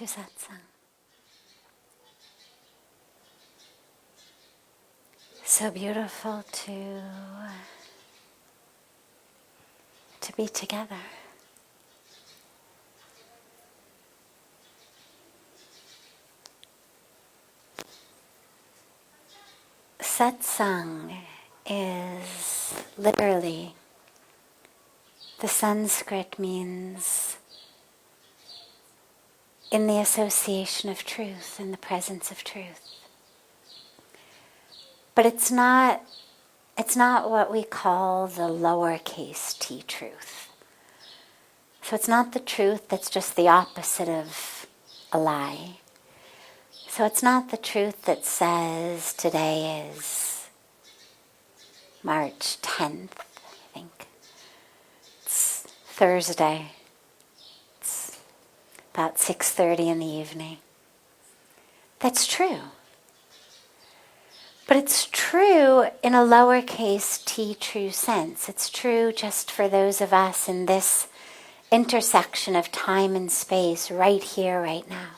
to Satsang. So beautiful to be together. Satsang is literally, the Sanskrit means in the association of truth, in the presence of truth. But it's not what we call the lowercase t truth. So it's not the truth that's just the opposite of a lie. So it's not the truth that says today is March 10th, I think. It's Thursday. It's about 6:30 in the evening. That's true. But it's true in a lowercase t true sense. It's true just for those of us in this intersection of time and space, right here, right now.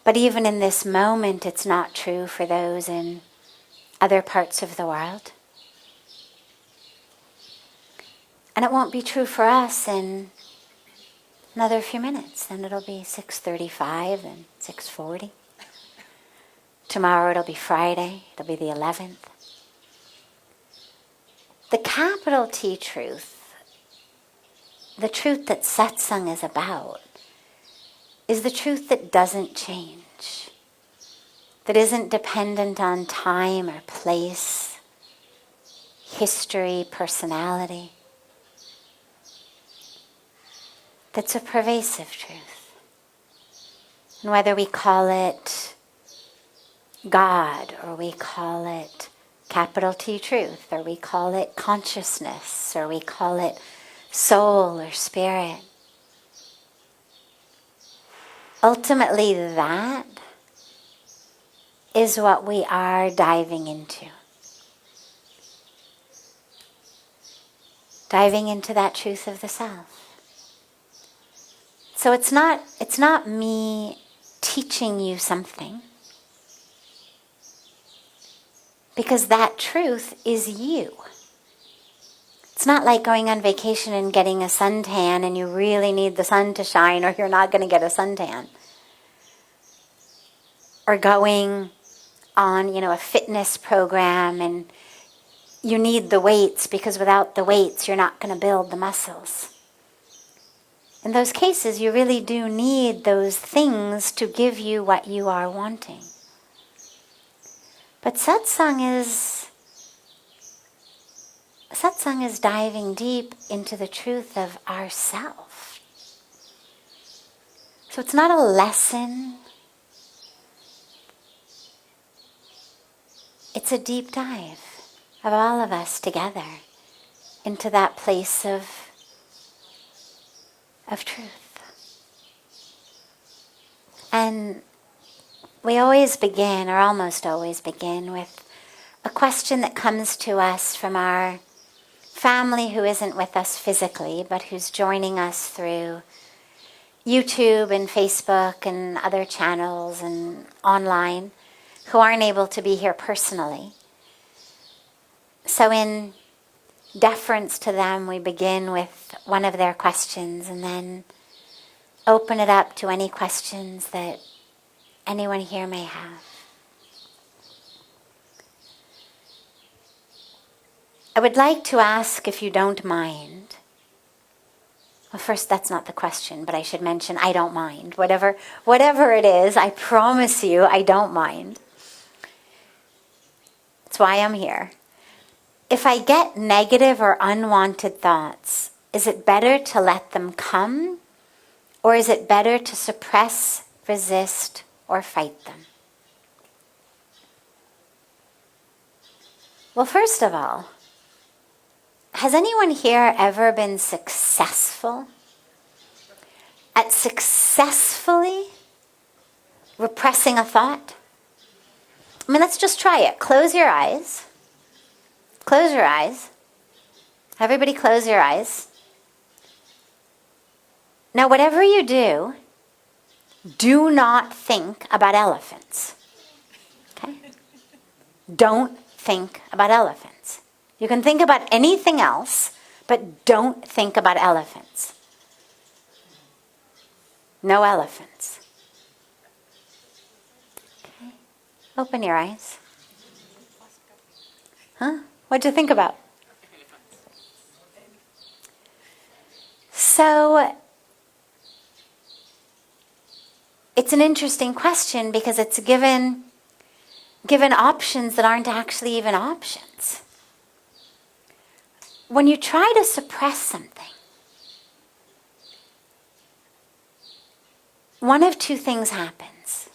But even in this moment, it's not true for those in other parts of the world. And it won't be true for us in another few minutes. Then it'll be 6:35, then 6:40. Tomorrow it'll be Friday, it'll be the 11th. The capital T truth, the truth that satsang is about, is the truth that doesn't change, that isn't dependent on time or place, history, personality. That's a pervasive truth. And whether we call it God, or we call it capital T truth, or we call it consciousness, or we call it soul or spirit, ultimately that is what we are diving into. Diving into that truth of the self. So it's not me teaching you something, because that truth is you. It's not like going on vacation and getting a suntan and you really need the sun to shine or you're not going to get a suntan. Or going on, a fitness program and you need the weights because without the weights you're not going to build the muscles. In those cases, you really do need those things to give you what you are wanting. But satsang is diving deep into the truth of ourself. So it's not a lesson. It's a deep dive of all of us together into that place of truth. And we always begin, or almost always begin, with a question that comes to us from our family who isn't with us physically, but who's joining us through YouTube and Facebook and other channels and online, who aren't able to be here personally. So in deference to them, we begin with one of their questions and then open it up to any questions that anyone here may have. I would like to ask, if you don't mind, well, first, that's not the question, but I should mention I don't mind. Whatever it is, I promise you I don't mind. That's why I'm here. If I get negative or unwanted thoughts, is it better to let them come, or is it better to suppress, resist, or fight them? Well, first of all, has anyone here ever been successful at successfully repressing a thought? I mean, let's just try it. Close your eyes. Close your eyes. Everybody close your eyes. Now, whatever you do, do not think about elephants. Okay? Don't think about elephants. You can think about anything else, but don't think about elephants. No elephants. Okay. Open your eyes. Huh? What'd you think about? So, it's an interesting question because it's given options that aren't actually even options. When you try to suppress something, one of two things happens.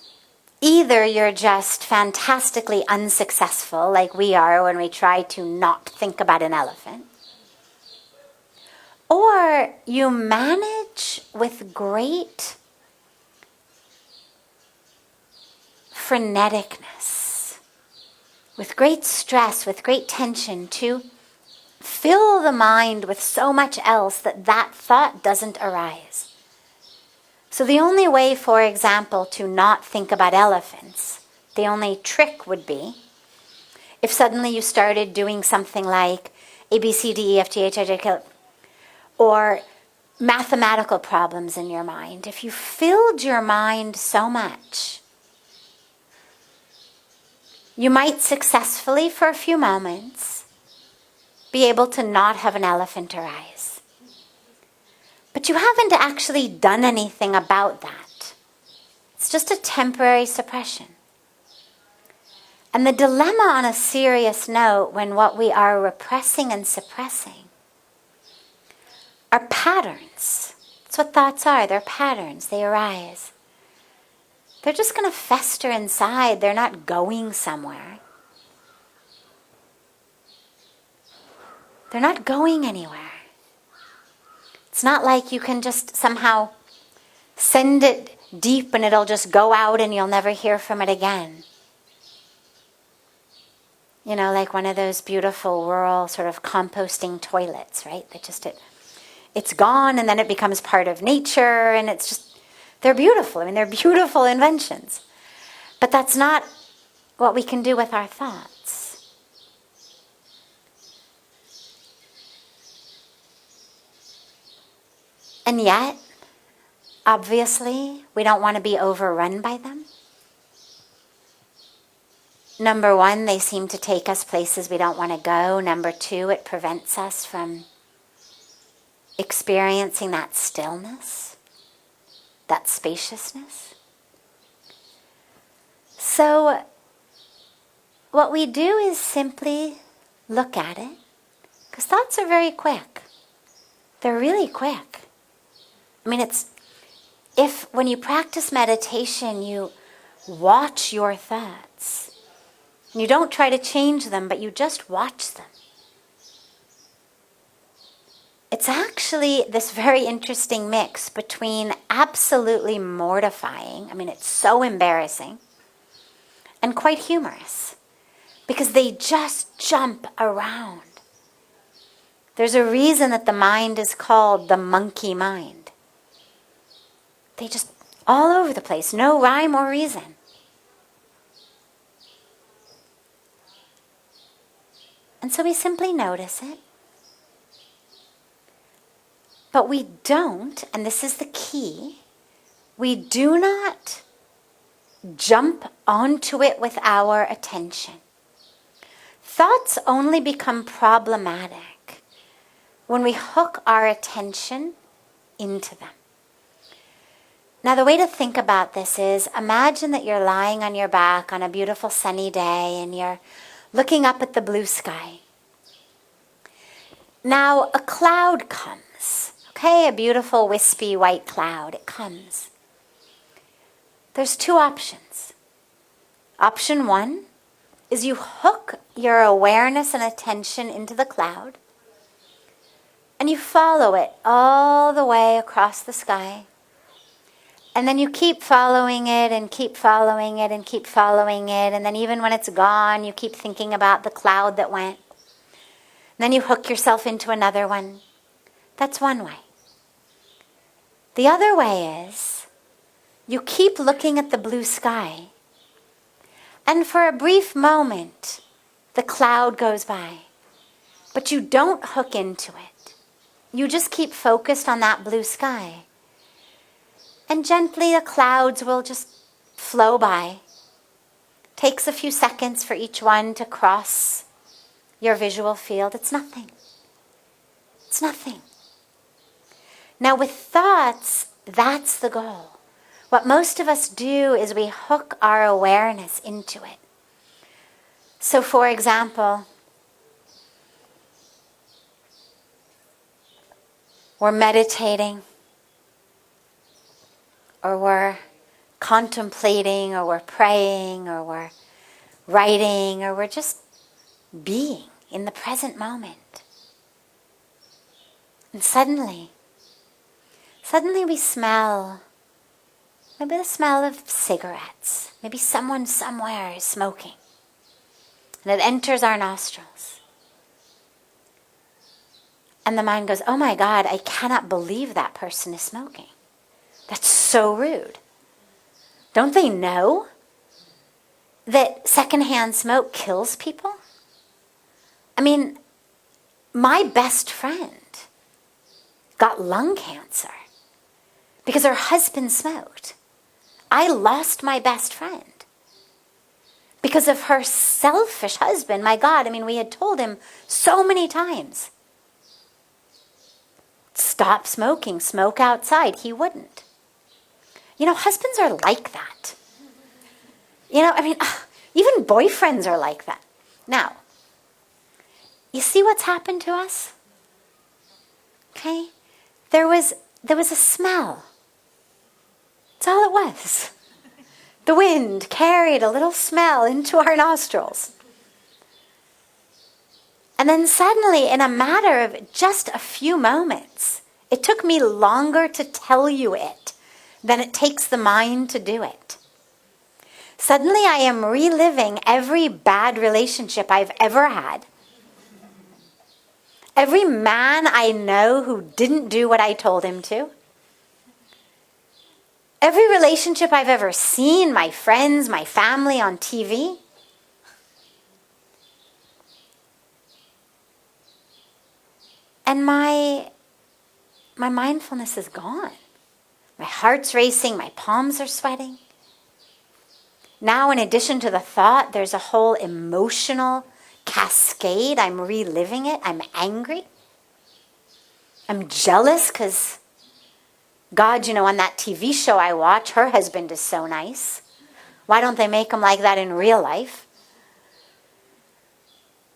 Either you're just fantastically unsuccessful, like we are when we try to not think about an elephant, or you manage with great freneticness, with great stress, with great tension, to fill the mind with so much else that that thought doesn't arise. So the only way, for example, to not think about elephants, the only trick would be if suddenly you started doing something like A, B, C, D, E, F, G, H, I, J, K, or mathematical problems in your mind. If you filled your mind so much, you might successfully, for a few moments, be able to not have an elephant arise. But you haven't actually done anything about that. It's just a temporary suppression. And the dilemma on a serious note, when what we are repressing and suppressing are patterns. That's what thoughts are. They're patterns. They arise. They're just going to fester inside. They're not going somewhere. They're not going anywhere. It's not like you can just somehow send it deep and it'll just go out and you'll never hear from it again. You know, like one of those beautiful rural sort of composting toilets, right? It's gone and then it becomes part of nature and it's just, they're beautiful. I mean, they're beautiful inventions. But that's not what we can do with our thoughts. And yet, obviously, we don't want to be overrun by them. Number one, they seem to take us places we don't want to go. Number two, it prevents us from experiencing that stillness, that spaciousness. So, what we do is simply look at it, because thoughts are very quick. They're really quick. I mean, if when you practice meditation, you watch your thoughts, and you don't try to change them, but you just watch them. It's actually this very interesting mix between absolutely mortifying, I mean, it's so embarrassing, and quite humorous, because they just jump around. There's a reason that the mind is called the monkey mind. They just, all over the place, no rhyme or reason. And so we simply notice it. But we don't, and this is the key, we do not jump onto it with our attention. Thoughts only become problematic when we hook our attention into them. Now, the way to think about this is, imagine that you're lying on your back on a beautiful sunny day and you're looking up at the blue sky. Now, a cloud comes. Okay, a beautiful wispy white cloud, it comes. There's two options. Option one is you hook your awareness and attention into the cloud and you follow it all the way across the sky. And then you keep following it and keep following it and keep following it. And then even when it's gone, you keep thinking about the cloud that went. And then you hook yourself into another one. That's one way. The other way is you keep looking at the blue sky. And for a brief moment, the cloud goes by. But you don't hook into it. You just keep focused on that blue sky. And gently the clouds will just flow by. Takes a few seconds for each one to cross your visual field. It's nothing. It's nothing. Now with thoughts, that's the goal. What most of us do is we hook our awareness into it. So for example, we're meditating, or we're contemplating, or we're praying, or we're writing, or we're just being in the present moment. And suddenly we smell, maybe the smell of cigarettes. Maybe someone somewhere is smoking. And it enters our nostrils. And the mind goes, oh my God, I cannot believe that person is smoking. That's so rude. Don't they know that secondhand smoke kills people? I mean, my best friend got lung cancer because her husband smoked. I lost my best friend because of her selfish husband. My God, I mean, we had told him so many times, stop smoking, smoke outside. He wouldn't. You know, husbands are like that. You know, I mean, even boyfriends are like that. Now, you see what's happened to us? Okay? There was a smell. That's all it was. The wind carried a little smell into our nostrils. And then suddenly, in a matter of just a few moments, it took me longer to tell you it than it takes the mind to do it. Suddenly I am reliving every bad relationship I've ever had. Every man I know who didn't do what I told him to. Every relationship I've ever seen, my friends, my family on TV. And my mindfulness is gone. My heart's racing, my palms are sweating. Now, in addition to the thought, there's a whole emotional cascade. I'm reliving it. I'm angry. I'm jealous because, God, you know, on that TV show I watch, her husband is so nice. Why don't they make him like that in real life?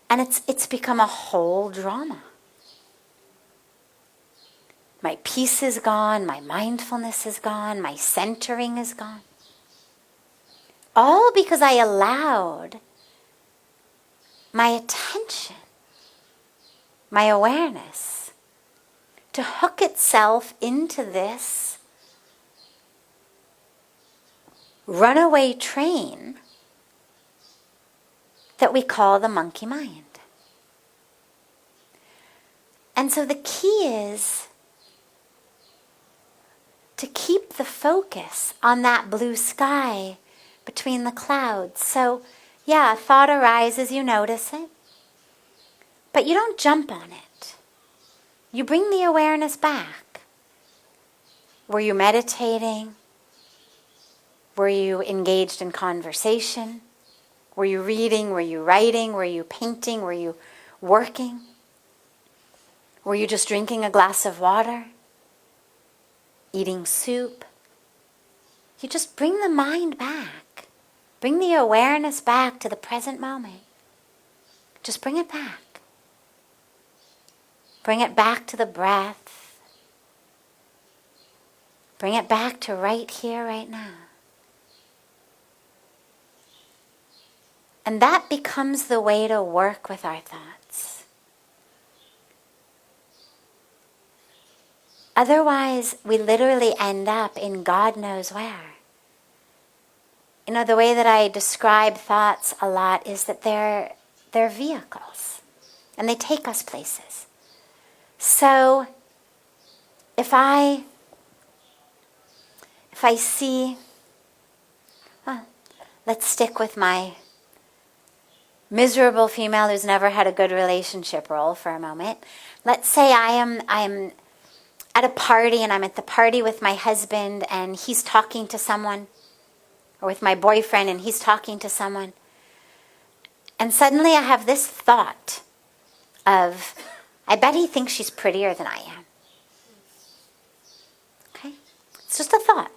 And it's become a whole drama. My peace is gone, my mindfulness is gone, my centering is gone. All because I allowed my attention, my awareness, to hook itself into this runaway train that we call the monkey mind. And so the key is to keep the focus on that blue sky between the clouds. So, yeah, a thought arises, you notice it, but you don't jump on it. You bring the awareness back. Were you meditating? Were you engaged in conversation? Were you reading? Were you writing? Were you painting? Were you working? Were you just drinking a glass of water? Eating soup? You just bring the mind back. Bring the awareness back to the present moment. Just bring it back. Bring it back to the breath. Bring it back to right here, right now. And that becomes the way to work with our thoughts. Otherwise, we literally end up in God knows where. You know, the way that I describe thoughts a lot is that they're vehicles, and they take us places. So, if I see let's stick with my miserable female who's never had a good relationship role for a moment. Let's say I'm at a party and I'm at the party with my husband and he's talking to someone, or with my boyfriend and he's talking to someone. And suddenly I have this thought of, I bet he thinks she's prettier than I am. Okay? It's just a thought.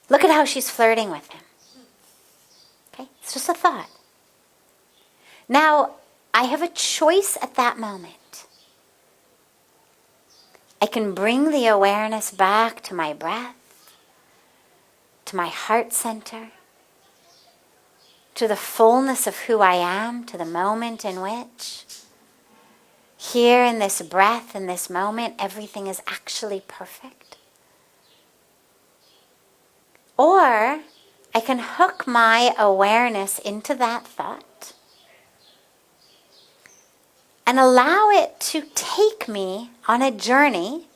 Look at how she's flirting with him. Okay? It's just a thought. Now, I have a choice at that moment. I can bring the awareness back to my breath, to my heart center, to the fullness of who I am, to the moment in which, here in this breath, in this moment, everything is actually perfect. Or I can hook my awareness into that thought and allow it to take me on a journey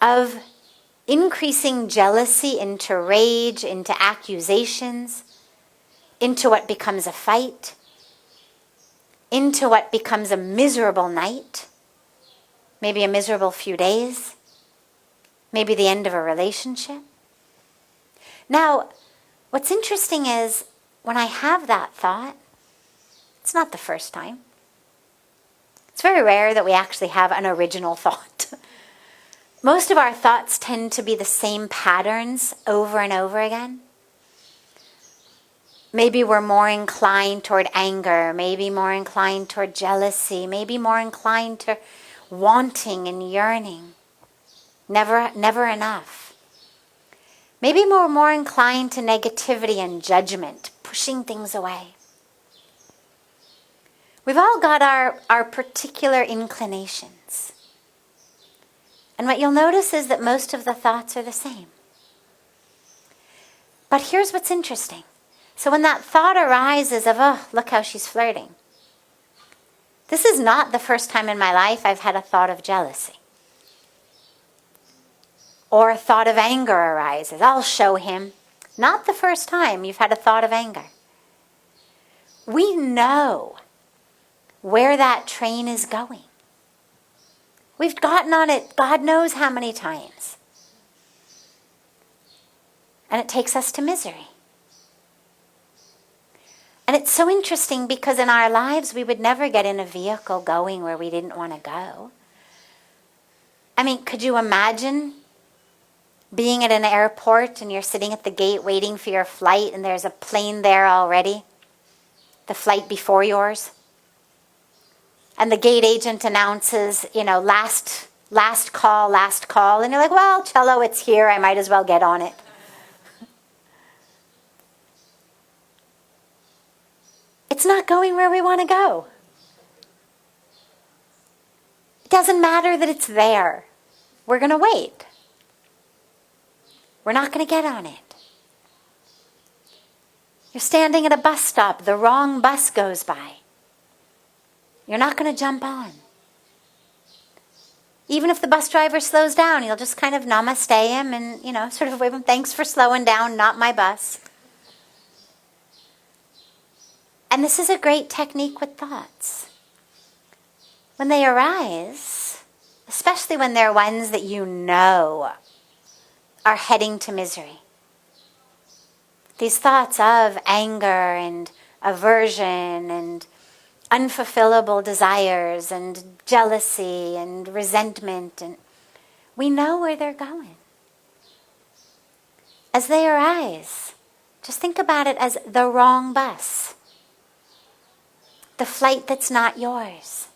of increasing jealousy into rage, into accusations, into what becomes a fight, into what becomes a miserable night, maybe a miserable few days, maybe the end of a relationship. Now, what's interesting is when I have that thought, it's not the first time. It's very rare that we actually have an original thought. Most of our thoughts tend to be the same patterns over and over again. Maybe we're more inclined toward anger, maybe more inclined toward jealousy, maybe more inclined to wanting and yearning. Never enough. Maybe we're more inclined to negativity and judgment, pushing things away. We've all got our particular inclinations. And what you'll notice is that most of the thoughts are the same. But here's what's interesting. So when that thought arises of, oh, look how she's flirting. This is not the first time in my life I've had a thought of jealousy. Or a thought of anger arises. I'll show him. Not the first time you've had a thought of anger. We know where that train is going. We've gotten on it God knows how many times. And it takes us to misery. And it's so interesting because in our lives we would never get in a vehicle going where we didn't want to go. I mean, could you imagine being at an airport and you're sitting at the gate waiting for your flight and there's a plane there already, the flight before yours? And the gate agent announces, last call, and you're like, well, cello, it's here, I might as well get on it. It's not going where we want to go. It doesn't matter that it's there. We're going to wait. We're not going to get on it. You're standing at a bus stop. The wrong bus goes by. You're not going to jump on. Even if the bus driver slows down, you'll just kind of namaste him and, sort of wave him, thanks for slowing down, not my bus. And this is a great technique with thoughts. When they arise, especially when they're ones that you know are heading to misery. These thoughts of anger and aversion and unfulfillable desires and jealousy and resentment, and we know where they're going. As they arise, just think about it as the wrong bus. The flight that's not yours.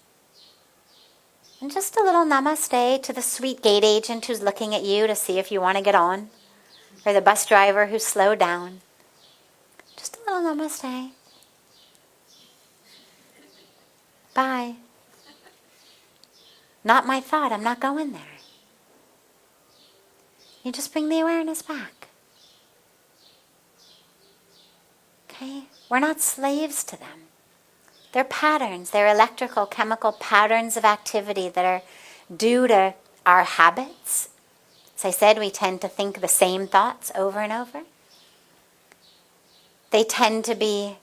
And just a little namaste to the sweet gate agent who's looking at you to see if you want to get on, or the bus driver who's slowed down. Just a little namaste. Bye. Not my thought, I'm not going there. You just bring the awareness back. Okay? We're not slaves to them. They're patterns, they're electrical, chemical patterns of activity that are due to our habits, As I said, we tend to think the same thoughts over and over. They tend to be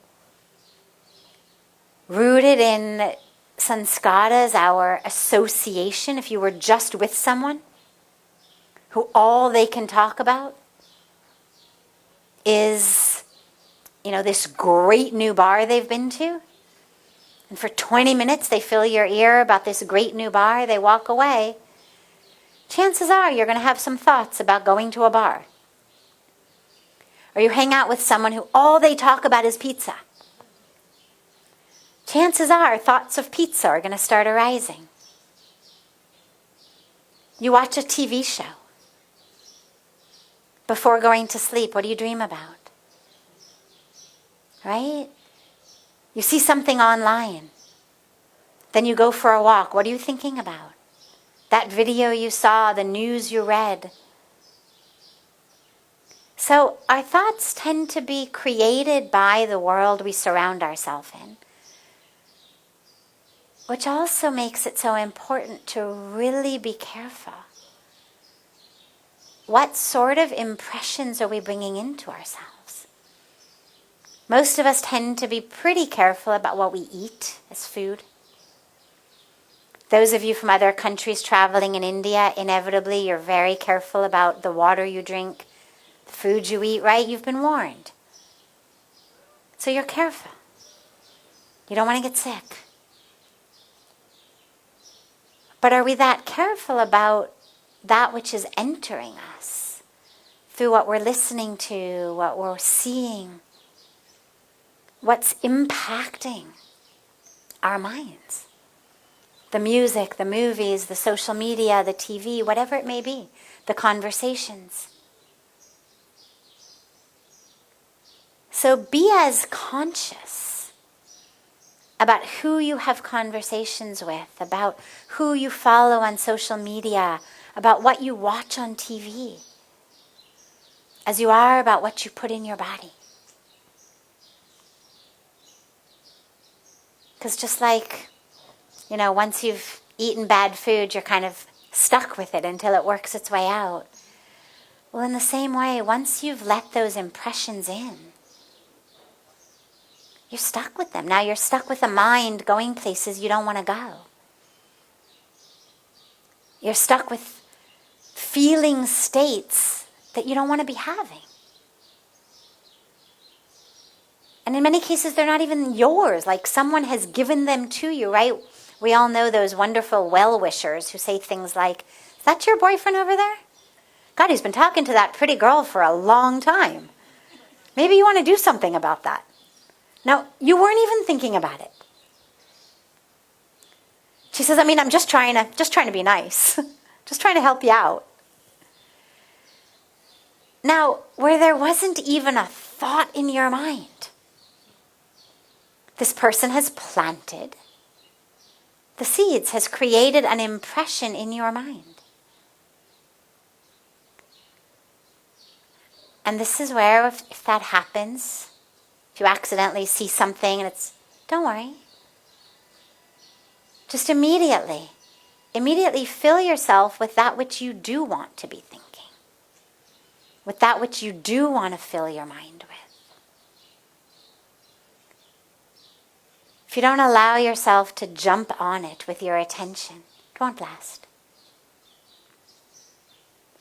rooted in sanskaras, our association. If you were just with someone who all they can talk about is, this great new bar they've been to, and for 20 minutes they fill your ear about this great new bar, they walk away, chances are you're going to have some thoughts about going to a bar. Or you hang out with someone who all they talk about is pizza. Chances are thoughts of pizza are going to start arising. You watch a TV show. Before going to sleep, what do you dream about? Right? You see something online. Then you go for a walk. What are you thinking about? That video you saw, the news you read. So our thoughts tend to be created by the world we surround ourselves in, which also makes it so important to really be careful. What sort of impressions are we bringing into ourselves? Most of us tend to be pretty careful about what we eat as food. Those of you from other countries traveling in India, inevitably you're very careful about the water you drink, the food you eat, right? You've been warned. So you're careful. You don't want to get sick. But are we that careful about that which is entering us through what we're listening to, what we're seeing, what's impacting our minds? The music, the movies, the social media, the TV, whatever it may be, the conversations. So be as conscious about who you have conversations with, about who you follow on social media, about what you watch on TV, as you are about what you put in your body. Because just like, once you've eaten bad food, you're kind of stuck with it until it works its way out. Well, in the same way, once you've let those impressions in, you're stuck with them. Now you're stuck with a mind going places you don't want to go. You're stuck with feeling states that you don't want to be having. And in many cases, they're not even yours. Like someone has given them to you, right? We all know those wonderful well-wishers who say things like, "Is that your boyfriend over there? God, he's been talking to that pretty girl for a long time. Maybe you want to do something about that." Now, you weren't even thinking about it. She says, I'm just trying to be nice. Just trying to help you out. Now, where there wasn't even a thought in your mind, this person has planted the seeds, has created an impression in your mind. And this is where, if that happens, if you accidentally see something and don't worry. Just immediately fill yourself with that which you do want to be thinking, with that which you do want to fill your mind with. If you don't allow yourself to jump on it with your attention, it won't last.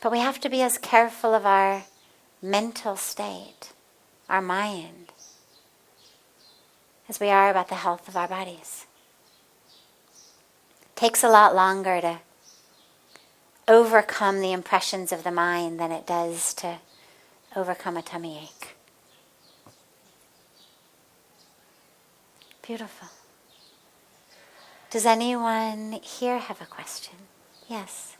But we have to be as careful of our mental state, our mind, as we are about the health of our bodies. It takes a lot longer to overcome the impressions of the mind than it does to overcome a tummy ache. Beautiful. Does anyone here have a question? Yes.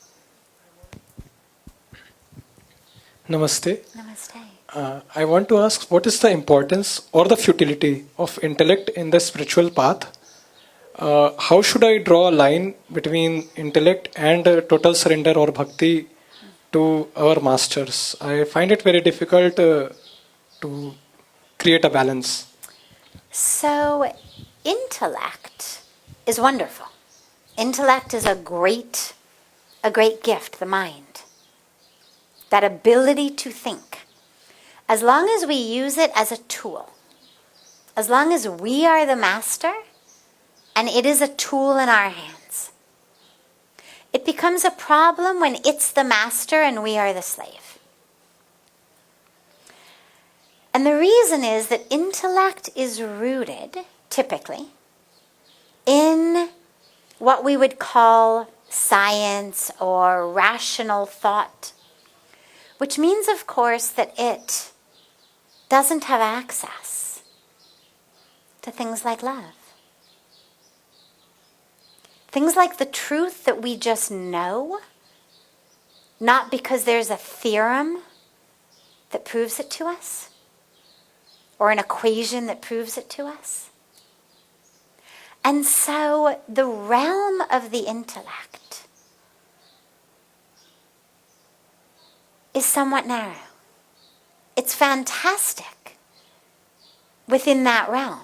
Namaste. Namaste. I want to ask, what is the importance or the futility of intellect in the spiritual path? How should I draw a line between intellect and total surrender or bhakti to our masters? I find it very difficult to create a balance. So, intellect is wonderful. Intellect is a great gift, the mind. that ability to think, as long as we use it as a tool, as long as we are the master and it is a tool in our hands, it becomes a problem when it's the master and we are the slave. And the reason is that intellect is rooted, typically, in what we would call science or rational thought, which means, of course, that it doesn't have access to things like love. Things like the truth that we just know, not because there's a theorem that proves it to us, or an equation that proves it to us. And so the realm of the intellect is somewhat narrow. It's fantastic within that realm.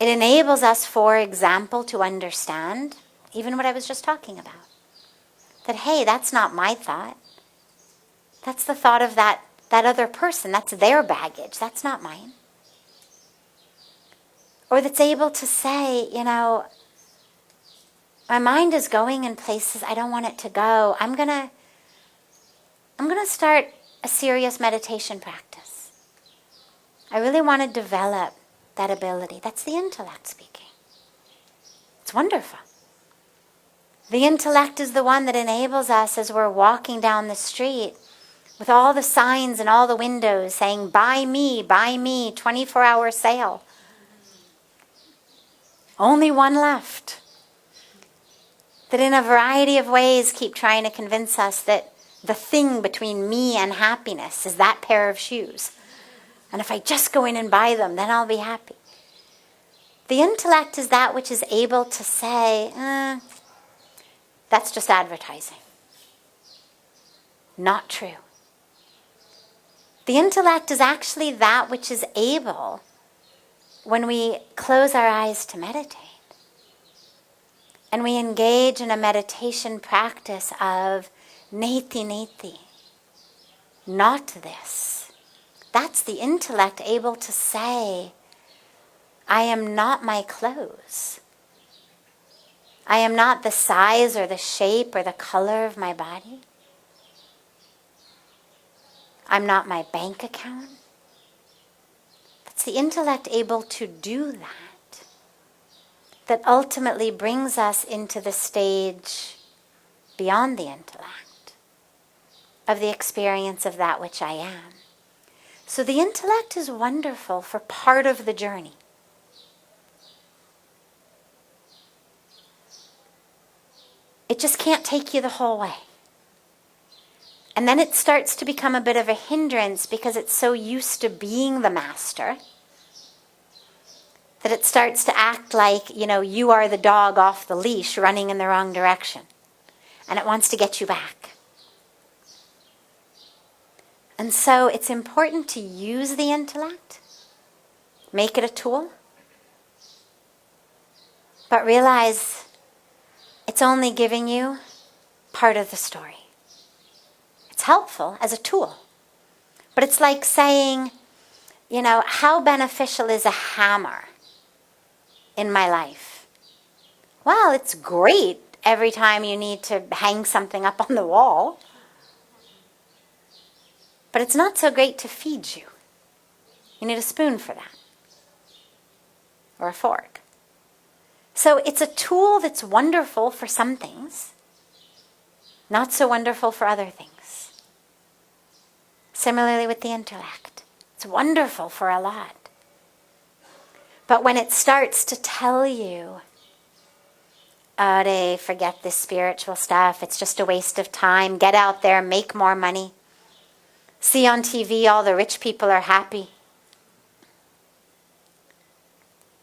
It enables us, for example, to understand even what I was just talking about. That, hey, that's not my thought. That's the thought of that other person. That's their baggage. That's not mine. Or that's able to say, my mind is going in places I don't want it to go. I'm gonna start a serious meditation practice. I really want to develop that ability. That's the intellect speaking. It's wonderful. The intellect is the one that enables us as we're walking down the street with all the signs and all the windows saying, buy me, 24-hour sale. Only one left. That in a variety of ways keep trying to convince us that the thing between me and happiness is that pair of shoes. And if I just go in and buy them, then I'll be happy. The intellect is that which is able to say, that's just advertising. Not true. The intellect is actually that which is able, when we close our eyes to meditate, and we engage in a meditation practice of neti neti, not this. That's the intellect able to say, I am not my clothes. I am not the size or the shape or the color of my body. I'm not my bank account. That's the intellect able to do that. That ultimately brings us into the stage beyond the intellect of the experience of that which I am. So the intellect is wonderful for part of the journey. It just can't take you the whole way. And then it starts to become a bit of a hindrance because it's so used to being the master that it starts to act like, you are the dog off the leash running in the wrong direction. And it wants to get you back. And so it's important to use the intellect, make it a tool, but realize it's only giving you part of the story. It's helpful as a tool. But it's like saying, how beneficial is a hammer in my life? Well, it's great every time you need to hang something up on the wall. But it's not so great to feed you. You need a spoon for that. Or a fork. So it's a tool that's wonderful for some things, not so wonderful for other things. Similarly with the intellect. It's wonderful for a lot. But when it starts to tell you, forget this spiritual stuff, it's just a waste of time, get out there, make more money. See on TV all the rich people are happy.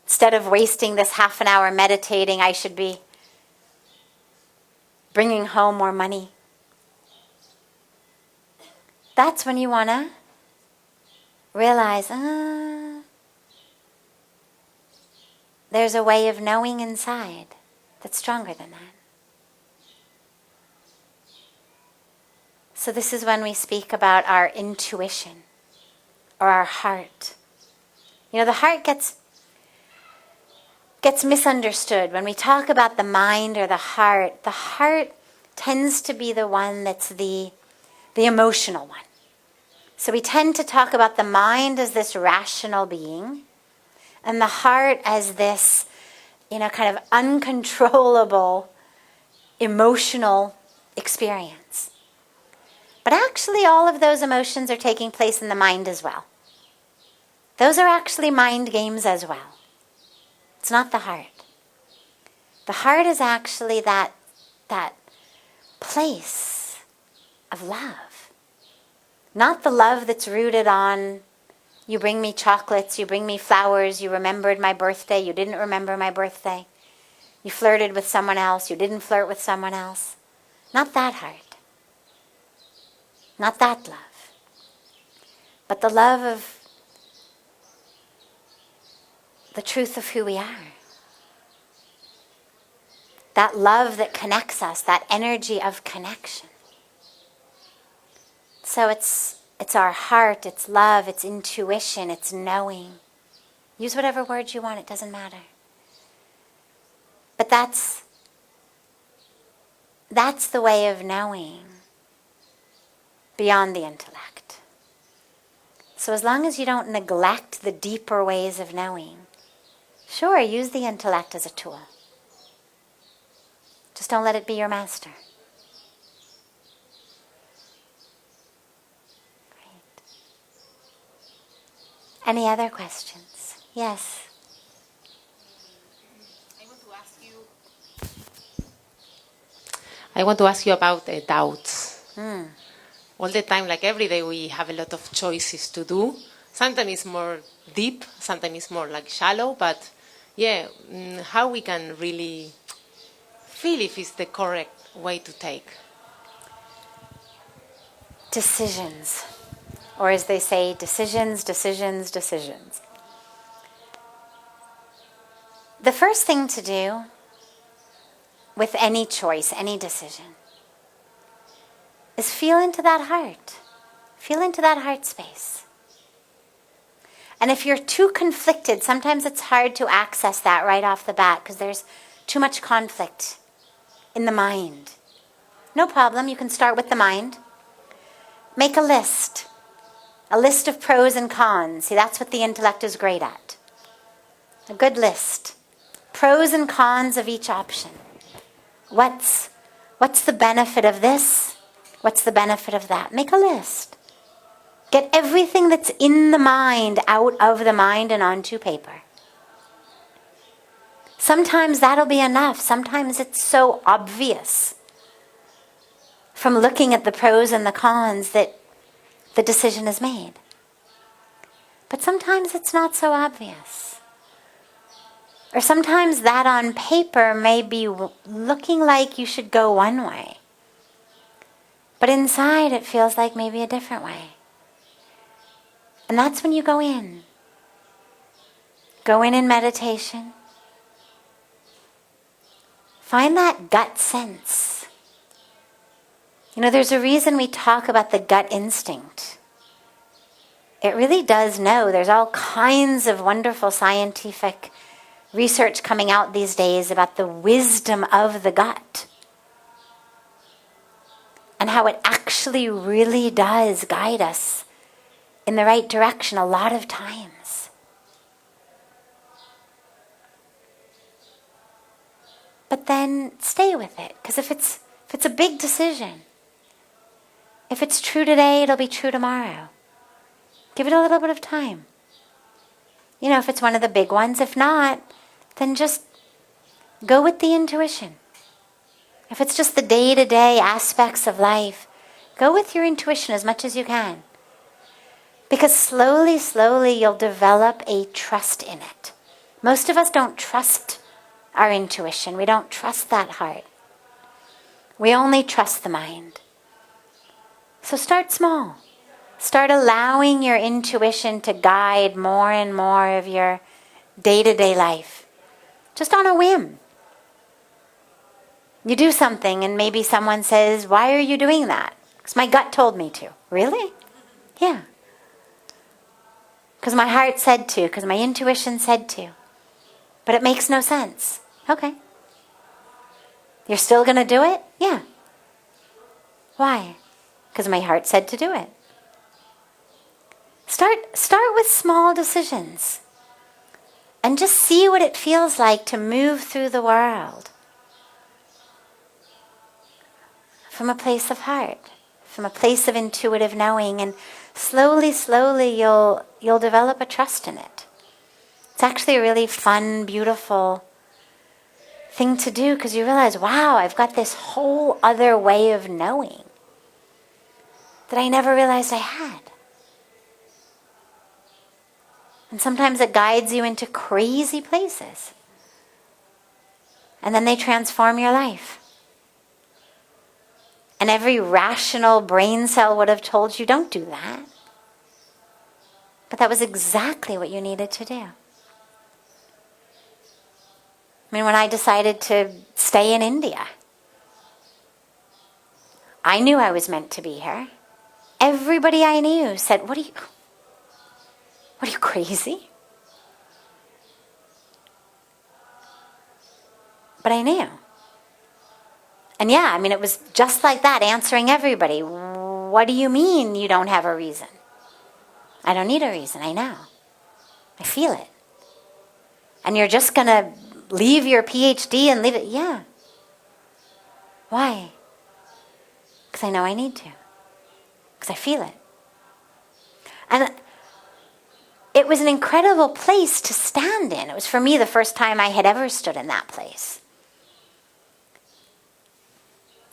Instead of wasting this half an hour meditating, I should be bringing home more money. That's when you want to realize, there's a way of knowing inside that's stronger than that. So this is when we speak about our intuition or our heart. You know, the heart gets misunderstood. When we talk about the mind or the heart tends to be the one that's the emotional one. So we tend to talk about the mind as this rational being and the heart as this, you know, kind of uncontrollable emotional experience. But actually all of those emotions are taking place in the mind as well. Those are actually mind games as well. It's not the heart. The heart is actually that place of love. Not the love that's rooted on, you bring me chocolates, you bring me flowers, you remembered my birthday, you didn't remember my birthday. You flirted with someone else, you didn't flirt with someone else. Not that heart. Not that love. But the love of the truth of who we are. That love that connects us, that energy of connection. So it's our heart, it's love, it's intuition, it's knowing. Use whatever word you want, it doesn't matter. But that's the way of knowing beyond the intellect. So as long as you don't neglect the deeper ways of knowing, sure, use the intellect as a tool. Just don't let it be your master. Great. Any other questions? Yes. I want to ask you about doubts. All the time, like every day, we have a lot of choices to do. Sometimes it's more deep, sometimes it's more like shallow, but yeah, how we can really feel if it's the correct way to take. Decisions. Or as they say, decisions. The first thing to do with any choice, any decision, is feel into that heart. Feel into that heart space. And if you're too conflicted, sometimes it's hard to access that right off the bat because there's too much conflict in the mind. No problem, you can start with the mind. Make a list of pros and cons. See, that's what the intellect is great at. A good list. Pros and cons of each option. What's the benefit of this? What's the benefit of that? Make a list. Get everything that's in the mind out of the mind and onto paper. Sometimes that'll be enough. Sometimes it's so obvious from looking at the pros and the cons that the decision is made. But sometimes it's not so obvious. Or sometimes that on paper may be looking like you should go one way. But inside it feels like maybe a different way. And that's when you go in. Go in meditation. Find that gut sense. You know, there's a reason we talk about the gut instinct. It really does know. There's all kinds of wonderful scientific research coming out these days about the wisdom of the gut. And how it actually really does guide us in the right direction a lot of times. But then stay with it, because if it's a big decision, if it's true today, it'll be true tomorrow. Give it a little bit of time. You know, if it's one of the big ones, if not, then just go with the intuition. If it's just the day-to-day aspects of life, go with your intuition as much as you can. Because slowly, you'll develop a trust in it. Most of us don't trust our intuition. We don't trust that heart. We only trust the mind. So start small. Start allowing your intuition to guide more and more of your day-to-day life. Just on a whim. You do something and maybe someone says, "Why are you doing that?" Because my gut told me to. Really? Yeah. Because my heart said to, because my intuition said to. But it makes no sense. Okay. You're still going to do it? Yeah. Why? Because my heart said to do it. Start with small decisions. And just see what it feels like to move through the world. From a place of heart. From a place of intuitive knowing. And slowly, slowly you'll develop a trust in it. It's actually a really fun, beautiful thing to do because you realize, wow, I've got this whole other way of knowing that I never realized I had. And sometimes it guides you into crazy places. And then they transform your life. And every rational brain cell would have told you, don't do that. But that was exactly what you needed to do. I mean, when I decided to stay in India, I knew I was meant to be here. Everybody I knew said, what are you crazy? But I knew. And yeah, I mean, it was just like that, answering everybody. What do you mean you don't have a reason? I don't need a reason, I know. I feel it. And you're just going to leave your PhD and leave it? Yeah. Why? Because I know I need to. Because I feel it. And it was an incredible place to stand in. It was for me the first time I had ever stood in that place.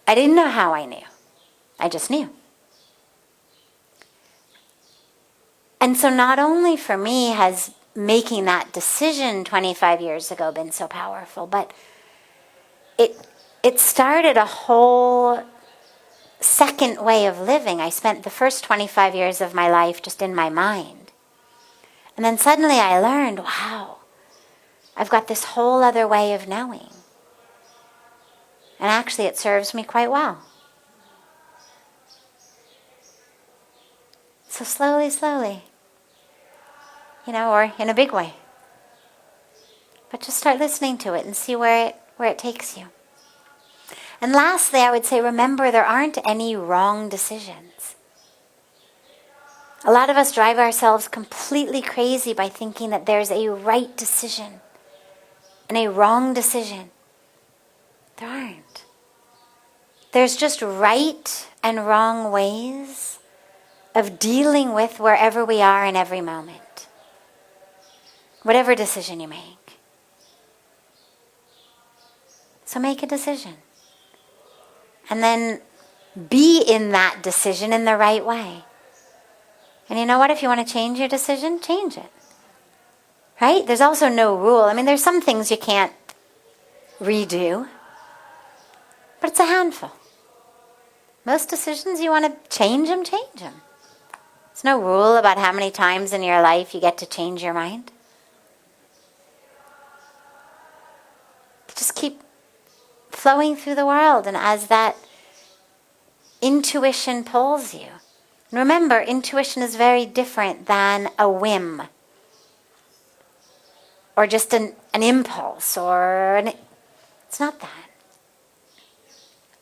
I didn't know how I knew. I just knew. And so not only for me has making that decision 25 years ago been so powerful, but it started a whole second way of living. I spent the first 25 years of my life just in my mind. And then suddenly I learned, wow, I've got this whole other way of knowing. And actually it serves me quite well. So slowly, slowly, or in a big way. But just start listening to it and see where it takes you. And lastly, I would say, remember, there aren't any wrong decisions. A lot of us drive ourselves completely crazy by thinking that there's a right decision and a wrong decision. There aren't. There's just right and wrong ways of dealing with wherever we are in every moment. Whatever decision you make. So make a decision. And then be in that decision in the right way. And you know what? If you want to change your decision, change it. Right? There's also no rule. I mean, there's some things you can't redo. But it's a handful. Most decisions, you want to change them, change them. There's no rule about how many times in your life you get to change your mind. Just keep flowing through the world, and as that intuition pulls you. And remember, intuition is very different than a whim. Or just an impulse, it's not that.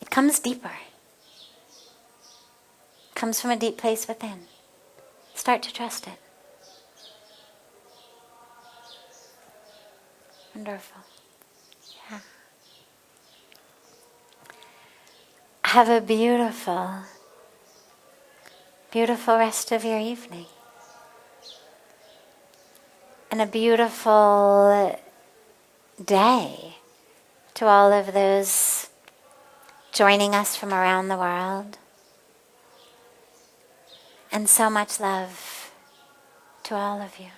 It comes deeper. It comes from a deep place within. Start to trust it. Wonderful. Yeah. Have a beautiful, beautiful rest of your evening. And a beautiful day to all of those joining us from around the world. And so much love to all of you.